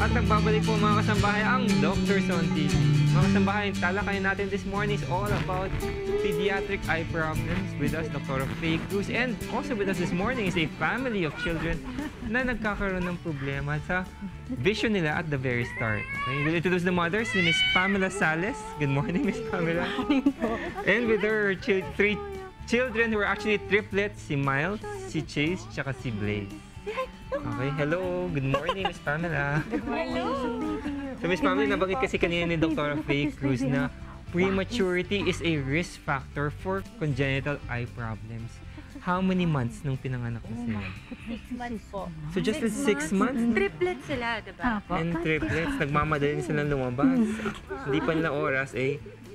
At nagbabalik po mga kasambahay ang Doctors on TV. Mga kasambahay, talakayin natin this morning is all about pediatric eye problems. With us, Dr. Faye Cruz. And also with us this morning is a family of children na nagkakaroon ng problema sa vision nila at the very start. Okay, we'll introduce the mothers, si Miss Pamela Sales. Good morning, Miss Pamela. And with her three children who are actually triplets, si Miles, si Chase, tsaka si Blaze. Okay, hello. Good morning, Miss Pamela. Good morning. So, Miss Pamela, nabanggit kasi kanina ni Dr. Faye Cruz na prematurity is a risk factor for congenital eye problems. How many months nung pinanganak na sila? 6 months po. So, just 6 months? Triplets sila, diba? And triplets, nagmamadali silang lumabas. Hindi pa nila oras,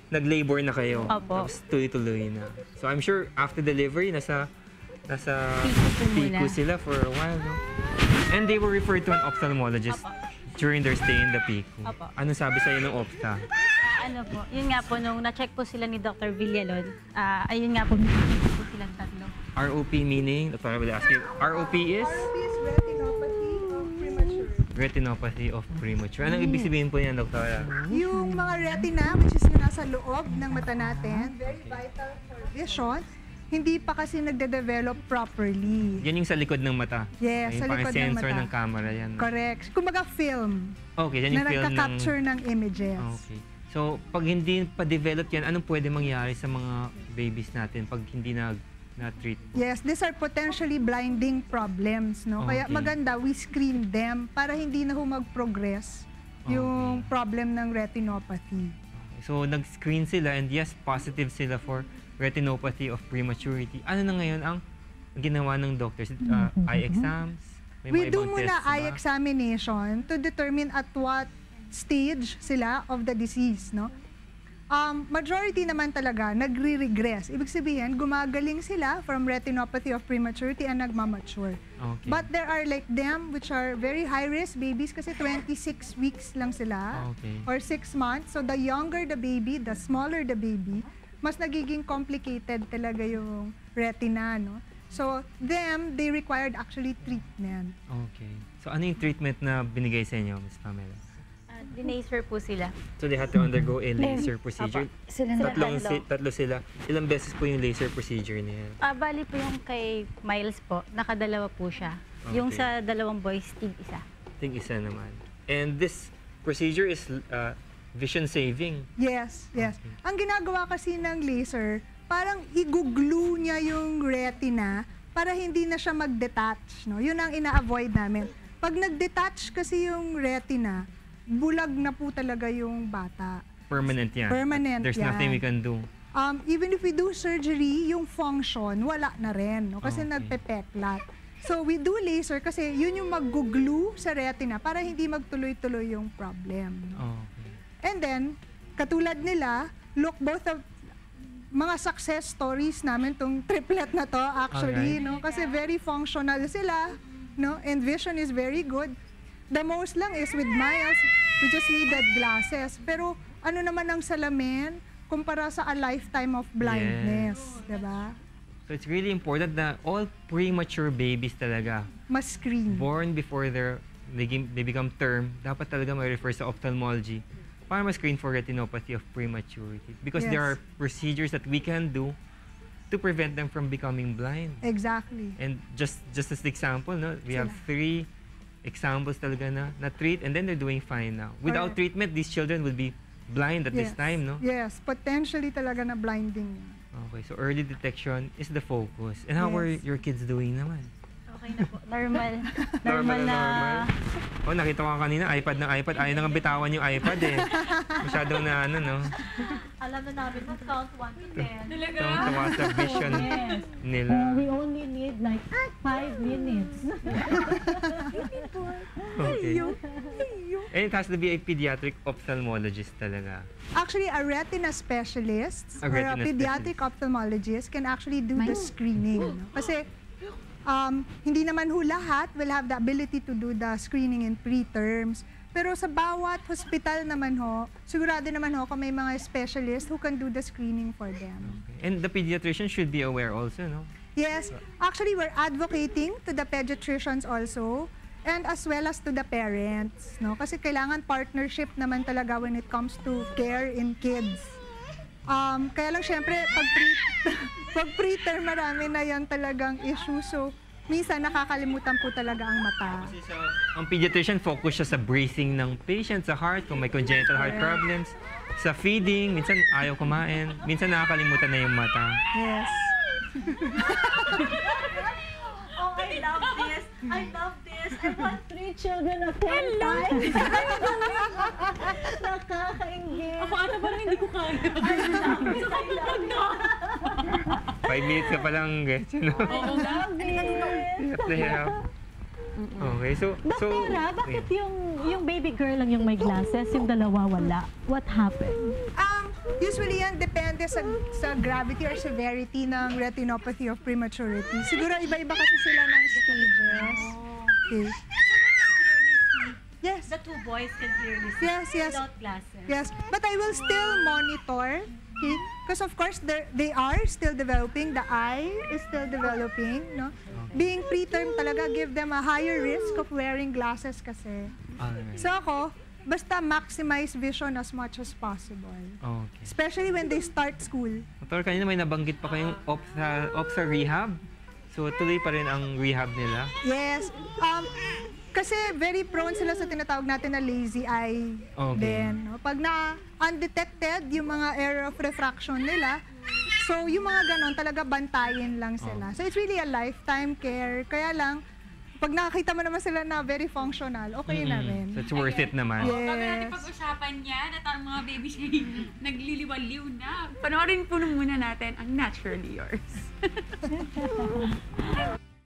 nag-labor na kayo. Opo. Tapos tuloy-tuloy na. So, I'm sure after delivery, nasa PICU sila for a while, no? And they were referred to an ophthalmologist during their stay in the PICU. Ano sabi sa'yo ng opta? Ano po, yun nga po, nung na-check po sila ni Dr. Villalon, ayun nga po, po silang tatlo. ROP meaning, Dr. I will ask you, ROP is? ROP is retinopathy of premature. Retinopathy of premature. Anong ibig sabihin po yan, Dr.? Yung mga retina, which is yung nasa loob ng mata natin, very vital for vision, hindi pa kasi nagde-develop properly. Yan yung sa likod ng mata? Yes, sa likod ng sensor mata. ng camera yan. Correct. Kumbaga film. Okay, yan yung na film nagka-capture ng images. Okay. So, pag hindi pa-develop yan, anong pwede mangyari sa mga babies natin pag hindi na-treat? Yes, these are potentially blinding problems, no? Kaya Okay. maganda, we screen them para hindi na mag-progress yung problem ng retinopathy. So, nag-screen sila and yes, positive sila for retinopathy of prematurity. Ano na ngayon ang ginawa ng doctors? Eye exams? May We mga do ibang muna tests eye ba? examination to determine at what stage sila of the disease, no? Majority naman talaga nagre-regress. Ibig sabihin, gumagaling sila from retinopathy of prematurity and nagmamature. Okay. But there are like them which are very high-risk babies kasi 26 weeks lang sila Okay. or 6 months. So the younger the baby, the smaller the baby, mas nagiging complicated talaga yung retina, no? So them, they required actually treatment. Okay. So, ano yung treatment na binigay sa inyo, Ms. Pamela? Dinaser po sila. So, they had to undergo a laser procedure? Sila Tatlo sila. Ilang beses po yung laser procedure niya? Bali po yung kay Miles po, nakadalawa po siya. Okay. Yung sa dalawang boys, tig isa. Ting isa naman. And this procedure is vision saving. Yes, yes. Ang ginagawa kasi ng laser, parang i-glue niya yung retina para hindi na siya mag-detach, no? Yun ang ina-avoid namin. Pag nag-detach kasi yung retina, bulag na po talaga yung bata. Permanent yan. Permanent There's yan. nothing we can do. Even if we do surgery, yung function, wala na rin, no? Kasi Okay. nagpepeklat. So we do laser kasi yun yung mag-glue sa retina para hindi magtuloy-tuloy yung problem. No? Okay. And then, katulad nila, look, both of mga success stories namin tong triplet na to actually, Alright. no? Kasi very functional sila, no? And vision is very good. The most lang is with Miles, we just needed glasses. Pero ano naman ang salamin kumpara sa a lifetime of blindness, diba? So it's really important na all premature babies talaga, Mas screen. born before they become term, dapat talaga may refer sa ophthalmology para ma-screen for retinopathy of prematurity. Because there are Yes. procedures that we can do to prevent them from becoming blind. Exactly. And just as the example, no, we have 3 examples talaga na treat and then they're doing fine now. Without Correct. treatment, these children would be blind at this time, no? Yes, potentially talaga na blinding. Okay, so early detection is the focus. And how are Yes. your kids doing naman? Okay na po. Normal. Normal Normal na. Oh, nakita ko kanina, iPad ng iPad. Ayaw na nga bitawan yung iPad eh. Masyadong na ano, no? Alam na namin, count 1 to 10. Tawa sa vision nila. We only need like 5 minutes. Okay. And it has to be a pediatric ophthalmologist talaga. Actually, a retina specialist A or a retina pediatric ophthalmologist can actually do the screening. No? Kasi hindi naman ho lahat will have the ability to do the screening in preterms. Pero sa bawat hospital naman ho, sigurado naman ho kung may mga specialist who can do the screening for them. And the pediatrician should be aware also, no? Yes, actually we're advocating to the pediatricians also and as well as to the parents, no? Kasi kailangan partnership naman talaga when it comes to care in kids. Kaya lang syempre, pag preterm, marami na yan talagang issue. So, minsan nakakalimutan po talaga ang mata. Kasi ang pediatrician focus siya sa breathing ng patient, sa heart, kung may congenital heart problems, sa feeding, minsan ayaw kumain, minsan nakakalimutan na yung mata. Yes. Oh, I love this. I love this. I want 3 children at one time. Nakakaingit. Ako ata parang hindi ko kaya. I love this. I love this. 5 minutes ka palang, guys, you know? I love this. Okay, so... Doktora, bakit yung baby girl lang yung may glasses, yung dalawa wala? What happened? Usually yan depende sa gravity or severity ng retinopathy of prematurity. Siguro iba-iba kasi sila ng stages. Okay. Yes. The 2 boys can clearly see Yes, yes. without glasses. Yes, but I will still monitor, okay? Because of course they are still developing, the eye is still developing, no? Being preterm talaga give them a higher risk of wearing glasses kasi. Alright. So ako, basta maximize vision as much as possible. Okay. Especially when they start school. Doktor, kanina may nabanggit pa kayong opsa rehab. So, tuloy pa rin ang rehab nila. Yes. Kasi very prone sila sa tinatawag natin na lazy eye Okay. din. No? Pag na undetected yung mga error of refraction nila, so yung mga ganon talaga bantayin lang sila. So it's really a lifetime care. Kaya lang, pag nakakita mo naman sila na very functional, okay na rin. So, it's worth it naman. Bago natin Yes. pag-usapan yan at ang mga babies ay nagliliwaliw na. Panoorin po muna natin ang Naturally Yours.